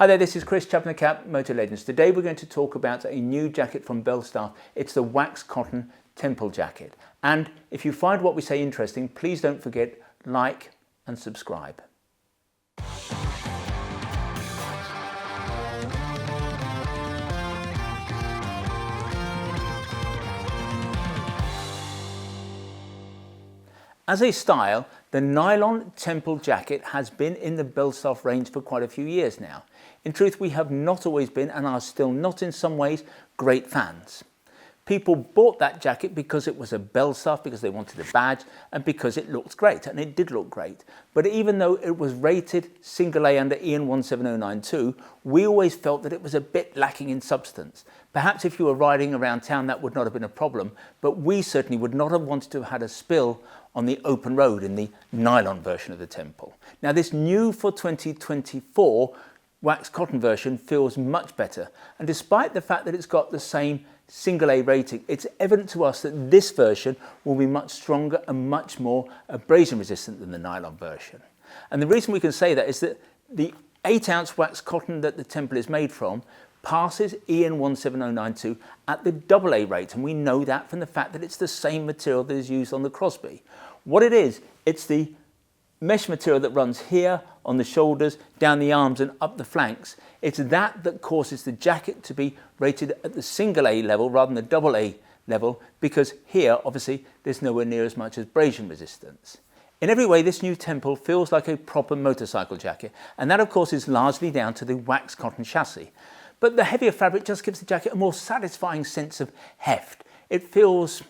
Hi there, this is Chris Chapman-Cap, Motor Legends. Today we're going to talk about a new jacket from Belstaff. It's the wax cotton Temple jacket. And if you find what we say interesting, please don't forget, like and subscribe. As a style, the nylon Temple jacket has been in the Belstaff range for quite a few years now. In truth, we have not always been, and are still not in some ways, great fans. People bought that jacket because it was a Belstaff, because they wanted a badge, and because it looked great, and it did look great. But even though it was rated single A under EN 17092, we always felt that it was a bit lacking in substance. Perhaps if you were riding around town that would not have been a problem, but we certainly would not have wanted to have had a spill on the open road in the nylon version of the Temple. Now this new for 2024 wax cotton version feels much better, and despite the fact that it's got the same single A rating, it's evident to us that this version will be much stronger and much more abrasion resistant than the nylon version. And the reason we can say that is that the 8-ounce wax cotton that the Temple is made from passes EN 17092 at the AA rate, and we know that from the fact that it's the same material that is used on the Crosby. What it is, it's the mesh material that runs here on the shoulders, down the arms and up the flanks. It's that causes the jacket to be rated at the single A level rather than the AA level, because here obviously there's nowhere near as much abrasion resistance. In every way, this new Temple feels like a proper motorcycle jacket, and that of course is largely down to the wax cotton chassis. But the heavier fabric just gives the jacket a more satisfying sense of heft. It feels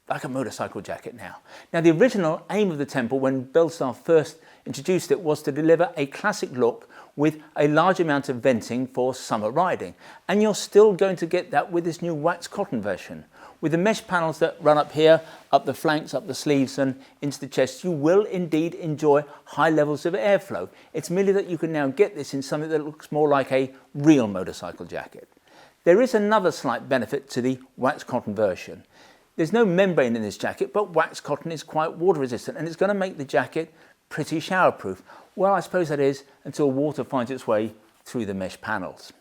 like a motorcycle jacket now. Now the original aim of the Temple when Belstaff first introduced it was to deliver a classic look with a large amount of venting for summer riding. And you're still going to get that with this new wax cotton version. With the mesh panels that run up here, up the flanks, up the sleeves and into the chest, you will indeed enjoy high levels of airflow. It's merely that you can now get this in something that looks more like a real motorcycle jacket. There is another slight benefit to the wax cotton version. There's no membrane in this jacket, but wax cotton is quite water resistant and it's going to make the jacket pretty showerproof. Well, I suppose that is until water finds its way through the mesh panels.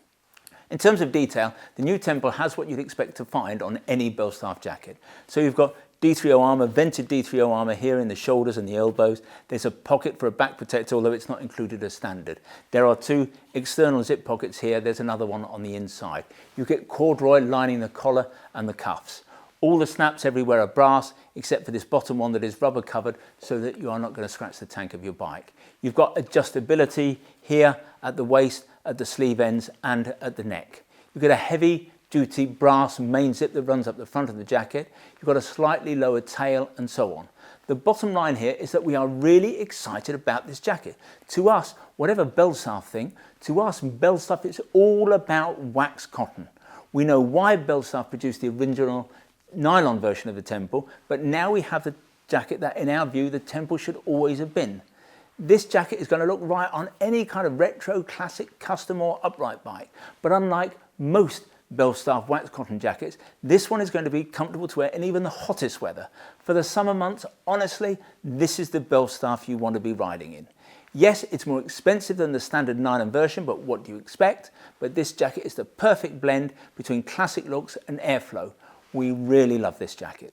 In terms of detail, the new Temple has what you'd expect to find on any Belstaff jacket. So you've got D3O armour, vented D3O armour here in the shoulders and the elbows. There's a pocket for a back protector, although it's not included as standard. There are two external zip pockets here. There's another one on the inside. You get corduroy lining the collar and the cuffs. All the snaps everywhere are brass, except for this bottom one that is rubber covered so that you are not going to scratch the tank of your bike. You've got adjustability here at the waist, at the sleeve ends and at the neck. You've got a heavy duty brass main zip that runs up the front of the jacket. You've got a slightly lower tail and so on. The bottom line here is that we are really excited about this jacket. To us, whatever Belstaff think, to us Belstaff is all about wax cotton. We know why Belstaff produced the original nylon version of the Temple, but now we have the jacket that in our view the Temple should always have been. This jacket is going to look right on any kind of retro, classic, custom or upright bike, but unlike most Belstaff wax cotton jackets, this one is going to be comfortable to wear in even the hottest weather. For the summer months, honestly, this is the Belstaff you want to be riding in. Yes, it's more expensive than the standard nylon version, but what do you expect? But this jacket is the perfect blend between classic looks and airflow. We really love this jacket.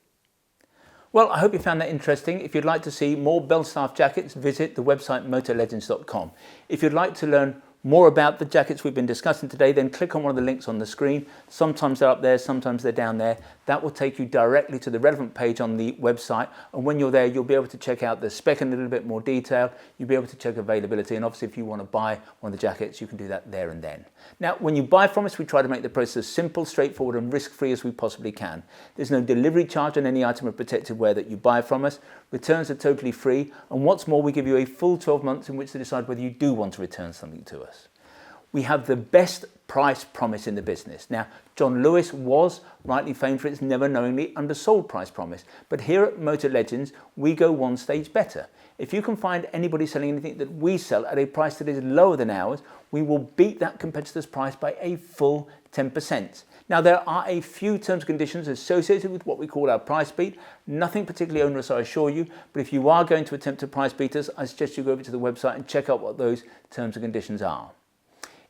Well, I hope you found that interesting. If you'd like to see more Belstaff jackets, visit the website motorlegends.com. If you'd like to learn more about the jackets we've been discussing today, then click on one of the links on the screen. Sometimes they're up there, sometimes they're down there. That will take you directly to the relevant page on the website. And when you're there, you'll be able to check out the spec in a little bit more detail. You'll be able to check availability. And obviously, if you want to buy one of the jackets, you can do that there and then. Now, when you buy from us, we try to make the process as simple, straightforward and risk-free as we possibly can. There's no delivery charge on any item of protected wear that you buy from us. Returns are totally free. And what's more, we give you a full 12 months in which to decide whether you do want to return something to us. We have the best price promise in the business. Now, John Lewis was rightly famed for its never knowingly undersold price promise, but here at Motor Legends, we go one stage better. If you can find anybody selling anything that we sell at a price that is lower than ours, we will beat that competitor's price by a full 10%. Now, there are a few terms and conditions associated with what we call our price beat. Nothing particularly onerous, I assure you, but if you are going to attempt to price beat us, I suggest you go over to the website and check out what those terms and conditions are.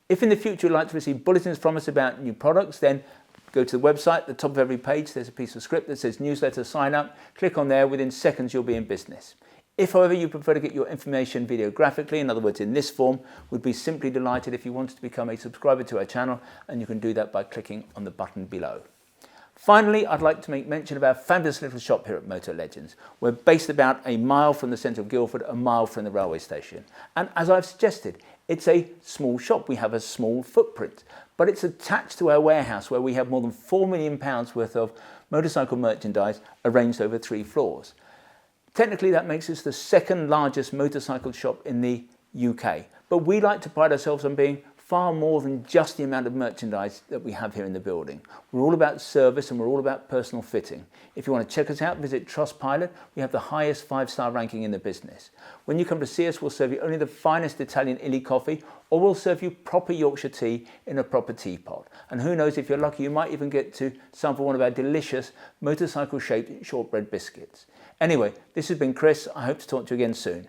If in the future you'd like to receive bulletins from us about new products, then go to the website. At the top of every page there's a piece of script that says newsletter sign up. Click on there, within seconds you'll be in business. If, however, you prefer to get your information videographically, in other words in this form, we'd be simply delighted if you wanted to become a subscriber to our channel, and you can do that by clicking on the button below. Finally, I'd like to make mention of our fabulous little shop here at Motor Legends. We're based about a mile from the centre of Guildford, a mile from the railway station. And as I've suggested, it's a small shop. We have a small footprint, but it's attached to our warehouse where we have more than £4 million worth of motorcycle merchandise arranged over 3 floors. Technically, that makes us the second largest motorcycle shop in the UK, but we like to pride ourselves on being far more than just the amount of merchandise that we have here in the building. We're all about service and we're all about personal fitting. If you want to check us out, visit Trustpilot. We have the highest 5-star ranking in the business. When you come to see us, we'll serve you only the finest Italian illy coffee, or we'll serve you proper Yorkshire tea in a proper teapot. And who knows, if you're lucky, you might even get to sample one of our delicious motorcycle-shaped shortbread biscuits. Anyway, this has been Chris. I hope to talk to you again soon.